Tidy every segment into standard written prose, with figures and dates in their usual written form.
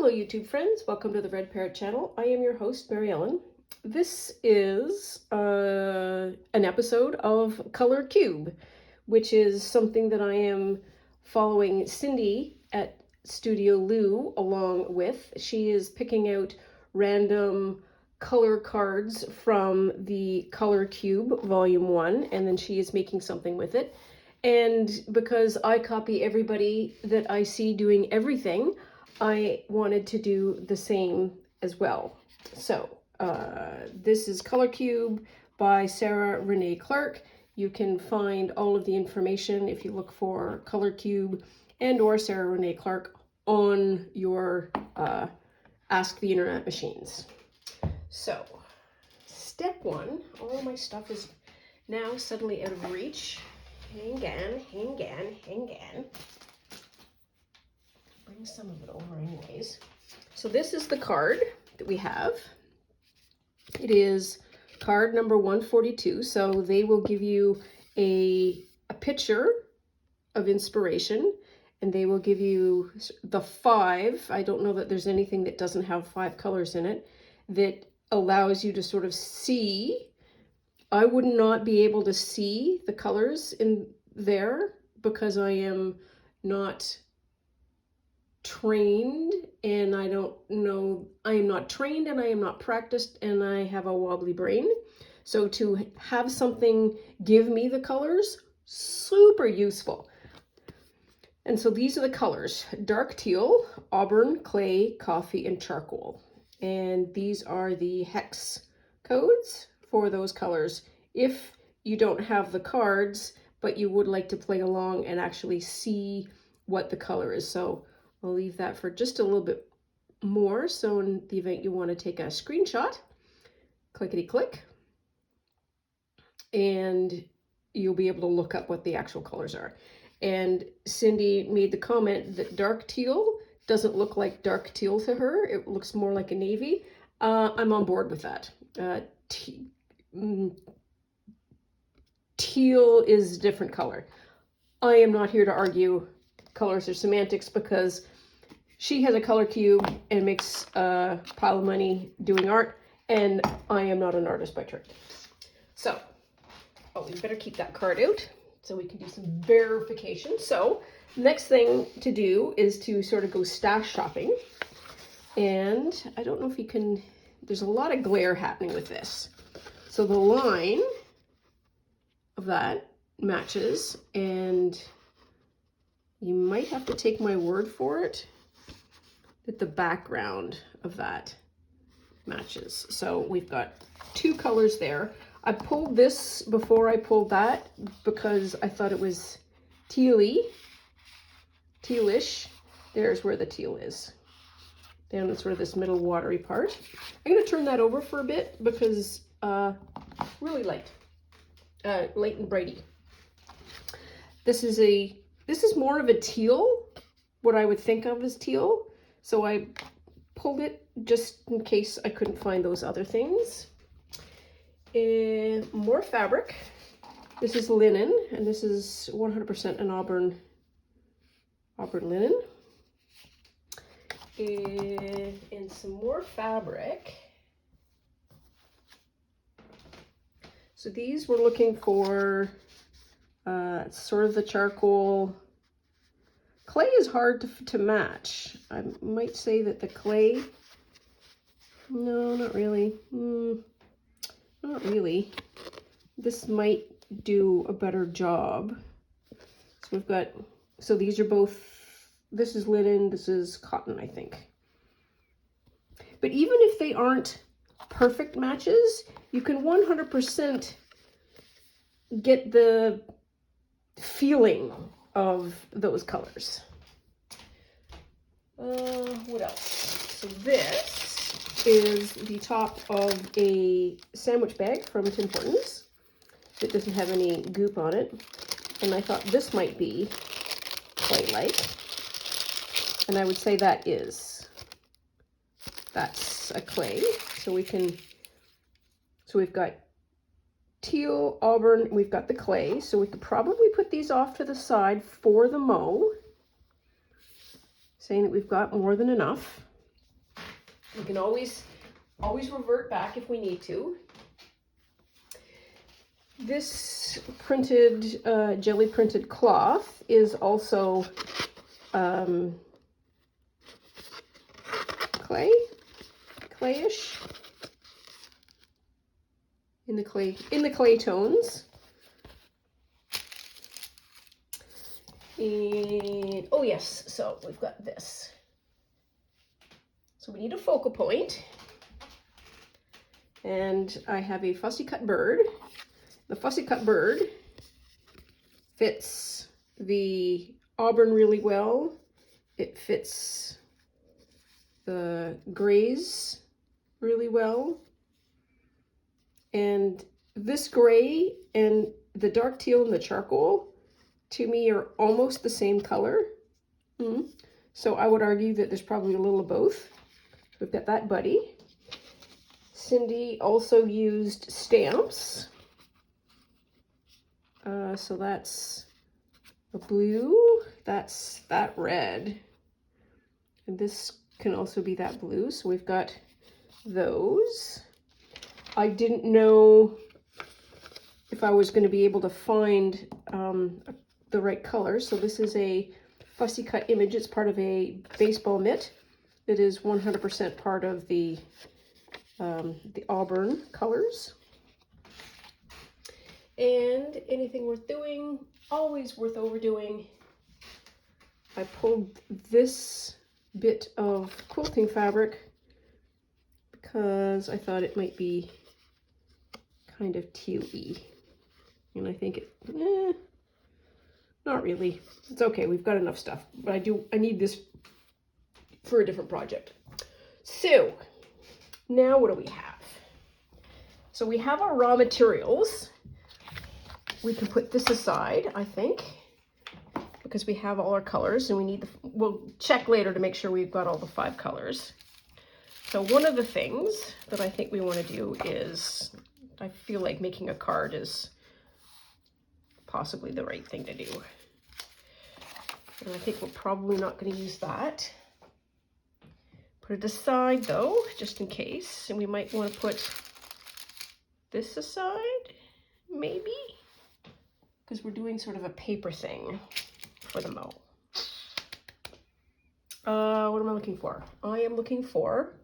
Hello YouTube friends, welcome to the Red Parrot channel. I am your host, Mary Ellen. This is an episode of Color Cube, which is something that I am following Cindy at Studio Lou along with. She is picking out random color cards from the Color Cube Volume 1, and then she is making something with it. And because I copy everybody that I see doing everything, I wanted to do the same as well. So this is Color Cube by Sarah Renee Clark. You can find all of the information if you look for Color Cube and or Sarah Renee Clark on your Ask the Internet machines. So step one, all my stuff is now suddenly out of reach. Hang on. Bring some of it over anyways. So this is the card that we have. It is card number 142. So they will give you a picture of inspiration, and they will give you the 5. I don't know that there's anything that doesn't have 5 colors in it that allows you to sort of see. I would not be able to see the colors in there because I am not trained, and I don't know, I am not trained and I am not practiced, and I have a wobbly brain. So to have something give me the colors, super useful. And so these are the colors: dark teal, auburn, clay, coffee, and charcoal. And these are the hex codes for those colors. If you don't have the cards, but you would like to play along and actually see what the color is. So I'll leave that for just a little bit more. So in the event you want to take a screenshot, clickety click, and you'll be able to look up what the actual colors are. And Cindy made the comment that dark teal doesn't look like dark teal to her. It looks more like a navy. I'm on board with that. Teal is a different color. I am not here to argue colors are semantics, because she has a color cube and makes a pile of money doing art, and I am not an artist by trade. So, we better keep that card out so we can do some verification. So, next thing to do is to sort of go stash shopping. And I don't know if you can, there's a lot of glare happening with this. So the line of that matches, and you might have to take my word for it that the background of that matches. So we've got 2 colors there. I pulled this before I pulled that because I thought it was tealish. There's where the teal is, down in sort of this middle watery part. I'm going to turn that over for a bit because really light and brighty. This is more of a teal, what I would think of as teal. So I pulled it just in case I couldn't find those other things. More fabric. This is linen, and this is 100% an auburn linen. And some more fabric. So these we're looking for sort of the charcoal. Clay is hard to match. I might say that the clay, no, not really. Not really. This might do a better job. So we've got, so these are both, this is linen, this is cotton, I think. But even if they aren't perfect matches, you can 100% get the feeling of those colors. What else? So this is the top of a sandwich bag from Tim Hortons. It doesn't have any goop on it, and I thought this might be clay-like, and I would say that's a clay. So we've got teal, auburn, we've got the clay, so we could probably put these off to the side for the mo, saying that we've got more than enough. We can always revert back if we need to. This printed, jelly printed cloth is also clayish, in the clay tones. And oh yes, so we've got this. So we need a focal point, and I have a fussy cut bird. The fussy cut bird fits the auburn really well. It fits the grays really well. And this gray and the dark teal and the charcoal, to me, are almost the same color. So I would argue that there's probably a little of both. We've got that buddy. Cindy also used stamps. So that's a blue, that's that red. And this can also be that blue. So we've got those. I didn't know if I was going to be able to find the right color. So this is a fussy cut image. It's part of a baseball mitt. It is 100% part of the auburn colors. And anything worth doing, always worth overdoing. I pulled this bit of quilting fabric because I thought it might be kind of teal-y. And I think it, not really. It's okay, we've got enough stuff. But I need this for a different project. So, now what do we have? So we have our raw materials. We can put this aside, I think, because we have all our colors, and we need we'll check later to make sure we've got all the 5 colors. So one of the things that I think we want to do is, I feel like making a card is possibly the right thing to do. And I think we're probably not going to use that. Put it aside though, just in case. And we might want to put this aside, maybe, because we're doing sort of a paper thing for the mo. What am I looking for? I am looking for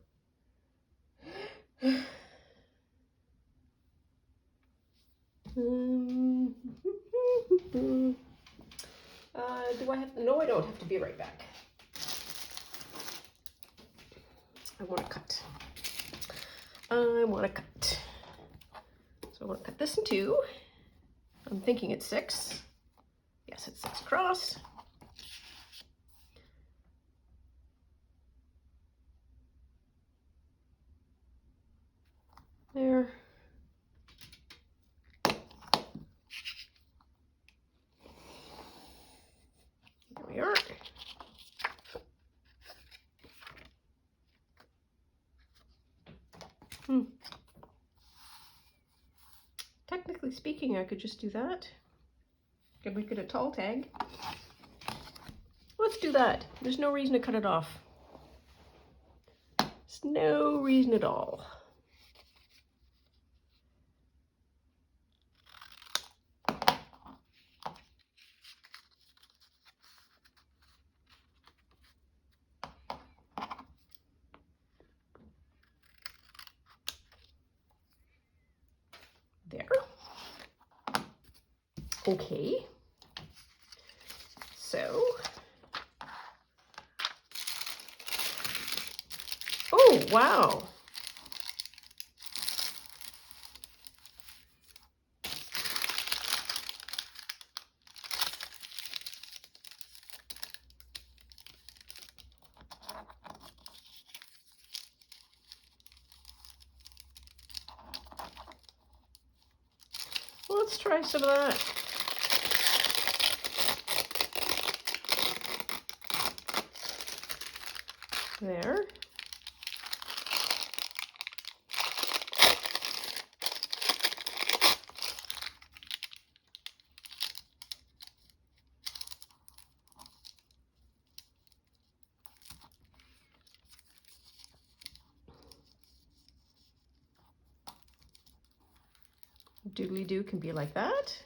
do I have, no, I don't have to be right back. I want to cut. I want to cut. So I want to cut this in 2. I'm thinking it's 6. Yes, it's 6 across. There. There we are. Technically speaking, I could just do that. Could make it a tall tag. Let's do that. There's no reason to cut it off. There's no reason at all. There. Okay. So, oh, wow. Let's try some of that. There. doodly-doo can be like that.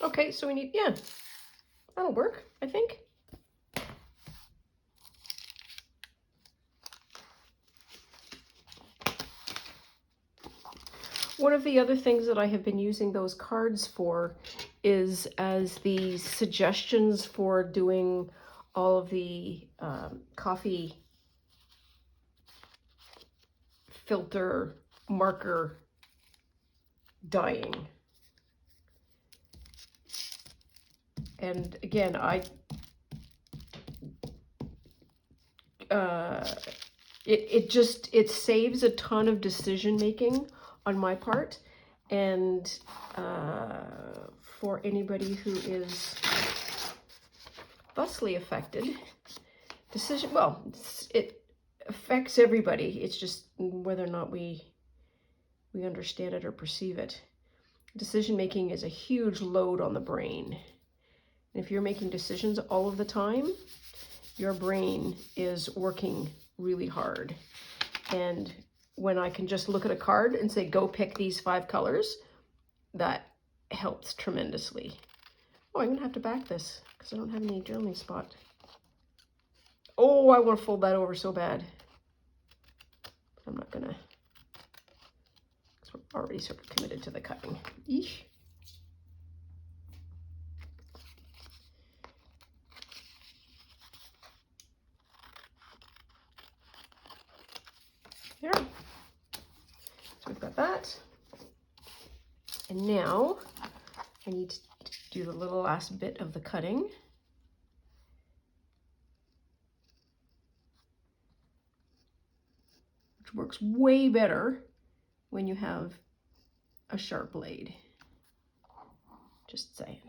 Okay, so we need, yeah, that'll work, I think. One of the other things that I have been using those cards for is as the suggestions for doing all of the coffee filter marker dyeing. And again, it saves a ton of decision making on my part, and for anybody who is thusly affected, it affects everybody. It's just whether or not we understand it or perceive it. Decision making is a huge load on the brain. And if you're making decisions all of the time, your brain is working really hard. And when I can just look at a card and say, go pick these 5 colors, that helps tremendously. Oh, I'm gonna have to back this because I don't have any journaling spot. Oh, I want to fold that over so bad. But I'm not gonna, because we're already sort of committed to the cutting. Eesh. There. So we've got that. And now I need to do the little last bit of the cutting. Which works way better when you have a sharp blade. Just saying.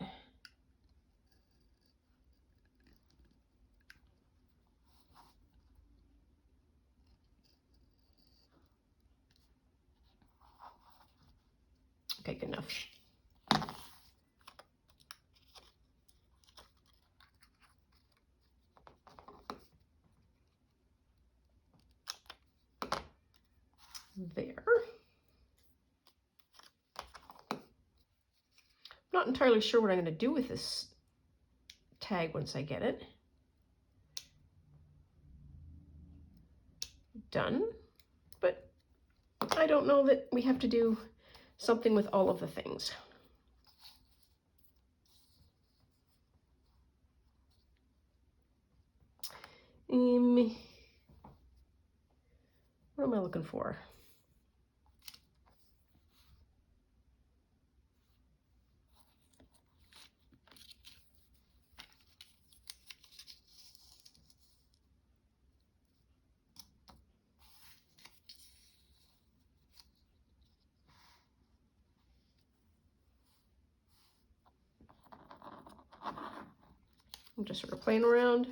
Okay, good enough. There. Not entirely sure what I'm going to do with this tag once I get it done, but I don't know that we have to do something with all of the things. What am I looking for? I'm just sort of playing around.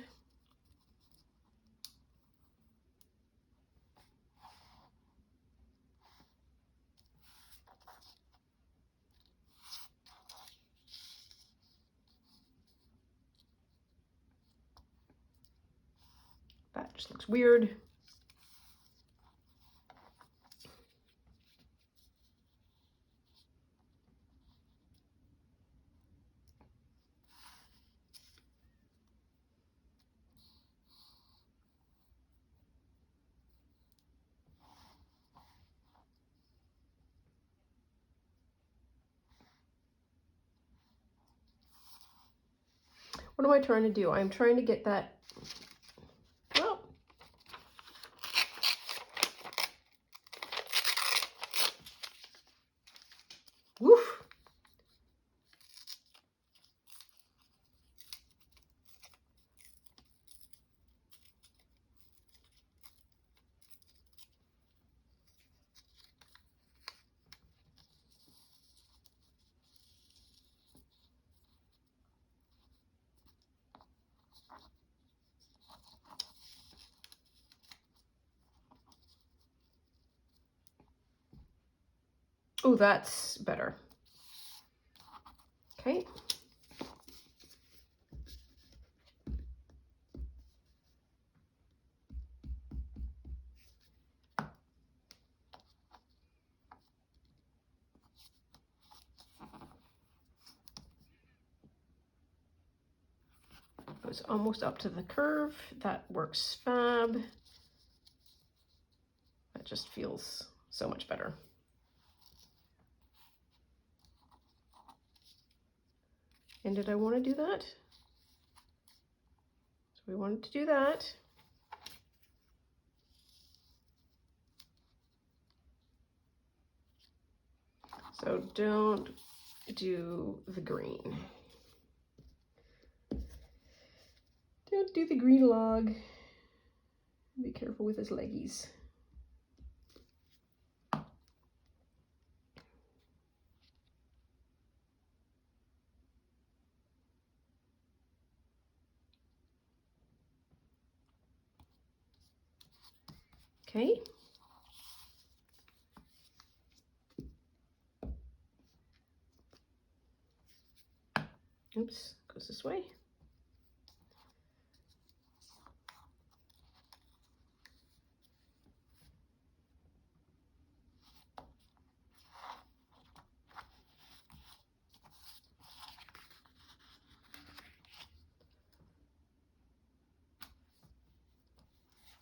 That just looks weird. What am I trying to do? I'm trying to get that, well, woof. Oh, that's better. Okay. Goes almost up to the curve. That works fab. That just feels so much better. And did I want to do that? So we wanted to do that. So don't do the green. Don't do the green log. Be careful with his leggies. Okay. Oops, goes this way.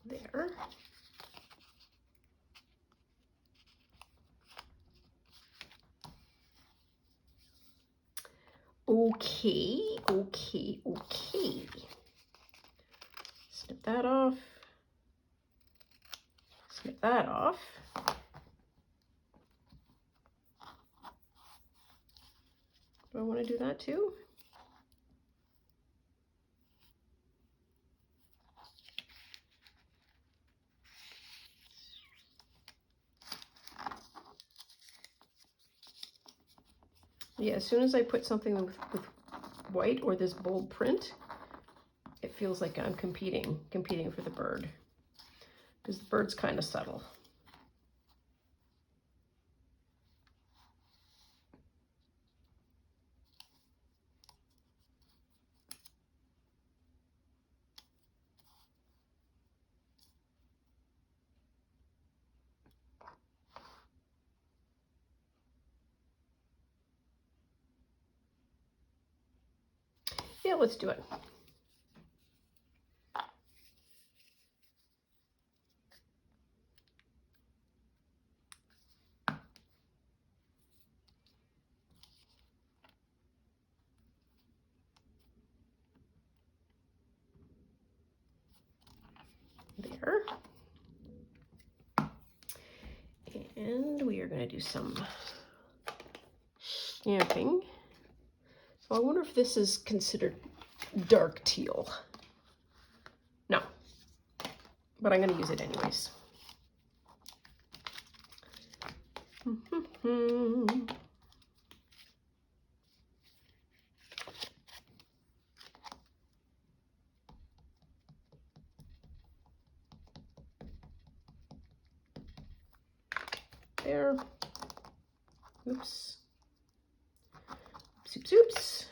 There. Okay, okay, okay. Snip that off. Snip that off. Do I want to do that too? Yeah, as soon as I put something with white or this bold print, it feels like I'm competing for the bird, because the bird's kind of subtle. Yeah, let's do it. There. And we are going to do some stamping. So I wonder if this is considered dark teal. No, but I'm going to use it anyways. There. Oops. Oops, oops, oops.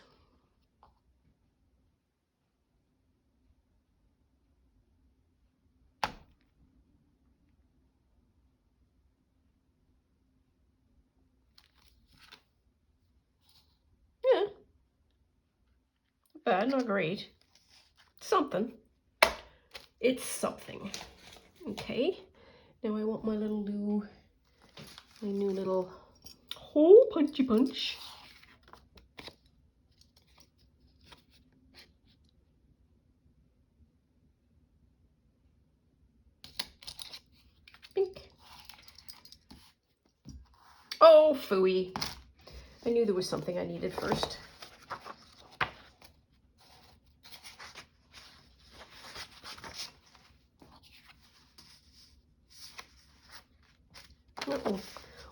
Yeah. Not bad, not great. Something. It's something. Okay. Now I want my new little hole punchy punch. Bink. Oh, phooey. I knew there was something I needed first.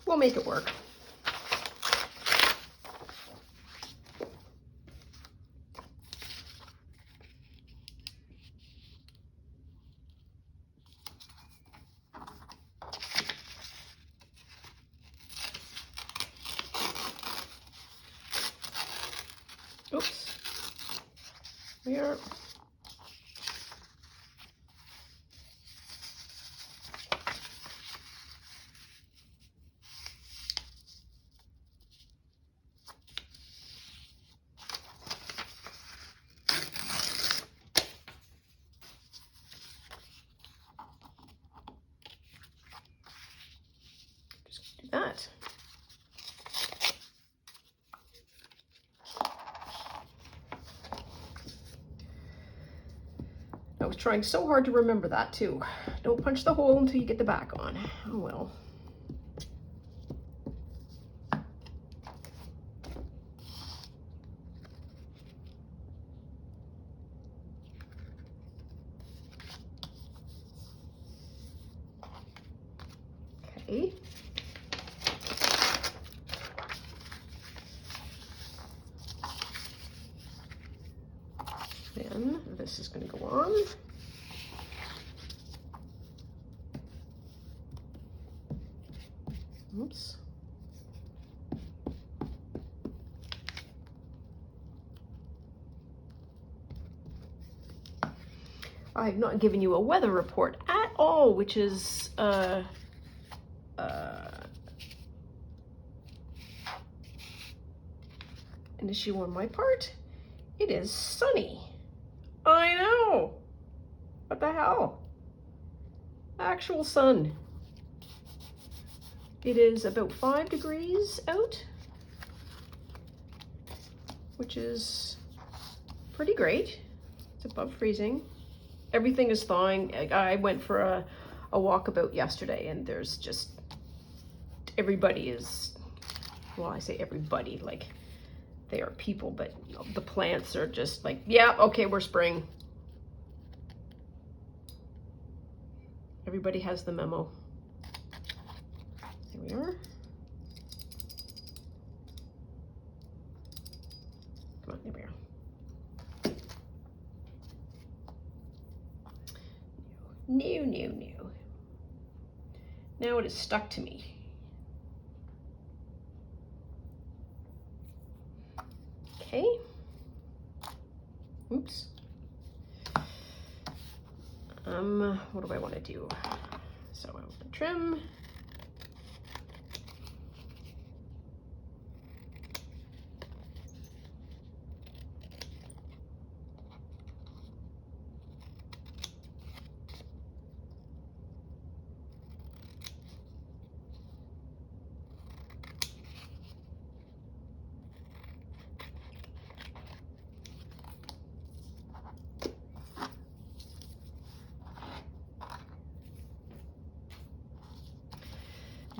We'll make it work. we are. Just do that. I was trying so hard to remember that too. Don't punch the hole until you get the back on. Oh well. Okay. Then this is going to go on. Oops. I've not given you a weather report at all, which is an issue on my part. It is sunny. I know. What the hell? Actual sun. It is about 5 degrees out, which is pretty great. It's above freezing. Everything is thawing. I went for a walkabout yesterday, and there's just, everybody is, well, I say everybody, like they are people, but you know, the plants are just like, yeah, okay, we're spring. Everybody has the memo. There we are. Come on, there we are. No. Now it is stuck to me. Okay. Oops. What do I want to do? So I want to trim.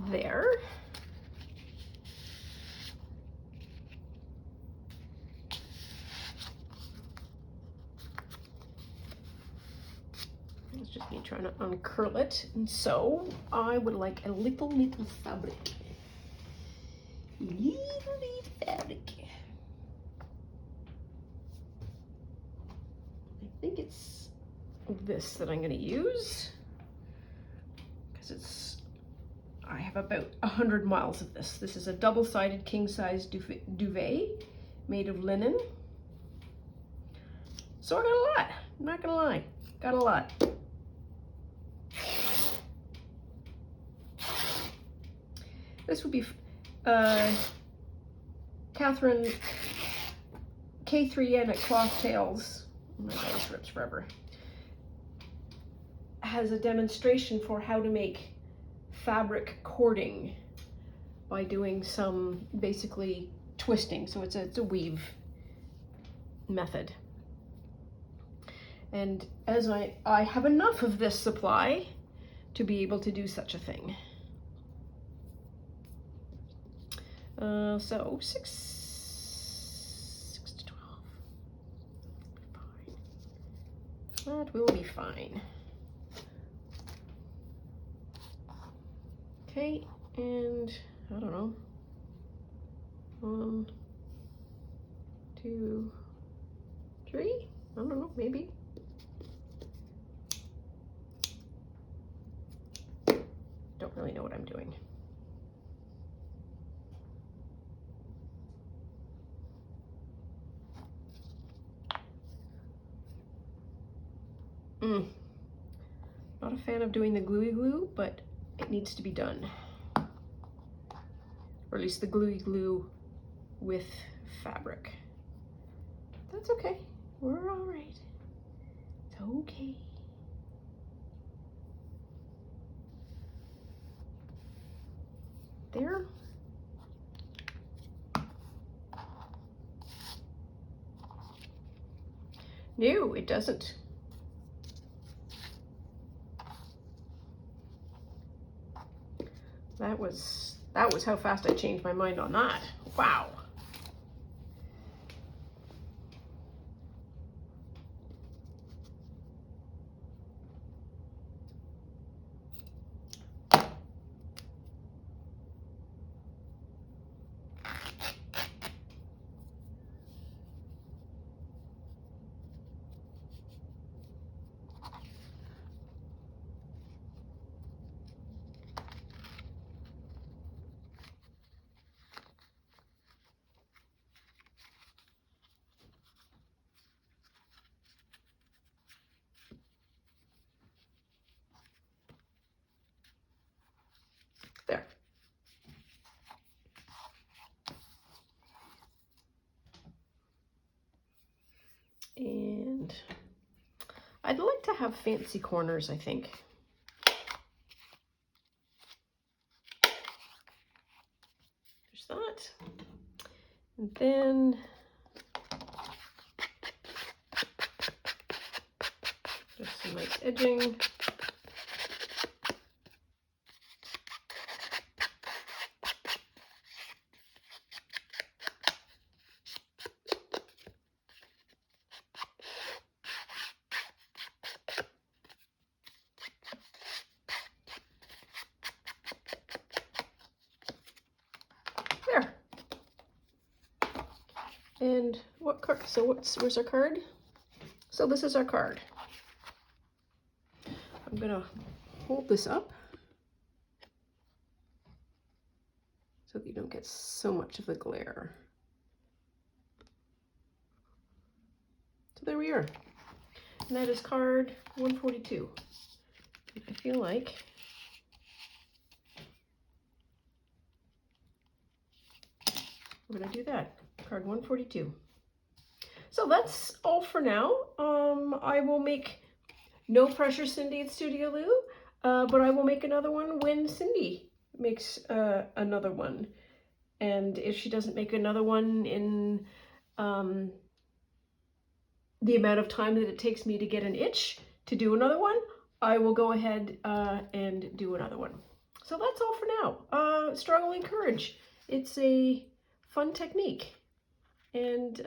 There. It's just me trying to uncurl it, and so I would like a little fabric. Little fabric. I think it's this that I'm going to use, because it's, I have about 100 miles of this. This is a double-sided king-size duvet made of linen. So I got a lot, I'm not gonna lie, got a lot. This would be Catherine K3N at Cloth Tales. Oh my God, this rips forever. Has a demonstration for how to make fabric cording by doing some basically twisting. So it's a weave method. And as I have enough of this supply to be able to do such a thing. So 6 to 12. That will be fine. Okay, and I don't know. 1, 2, 3. I don't know, maybe. Don't really know what I'm doing. Not a fan of doing the gluey glue, but it needs to be done. Or at least the gluey glue with fabric. That's okay. We're all right. It's okay. There. No, it doesn't. That was how fast I changed my mind on that. Wow. There. And I'd like to have fancy corners, I think. There's that. And then just some nice edging. There. And what card? So where's our card? So this is our card. I'm gonna hold this up so that you don't get so much of the glare. So there we are. And that is card 142. I feel like we're gonna do that. Card 142. So that's all for now. I will make, no pressure Cindy at Studio Lou, but I will make another one when Cindy makes another one. And if she doesn't make another one in the amount of time that it takes me to get an itch to do another one, I will go ahead and do another one. So that's all for now. Struggle and courage. It's a fun technique. And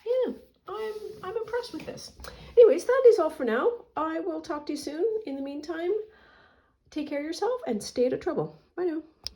yeah, I'm impressed with this. Anyways, that is all for now. I will talk to you soon. In the meantime, take care of yourself and stay out of trouble. Bye now.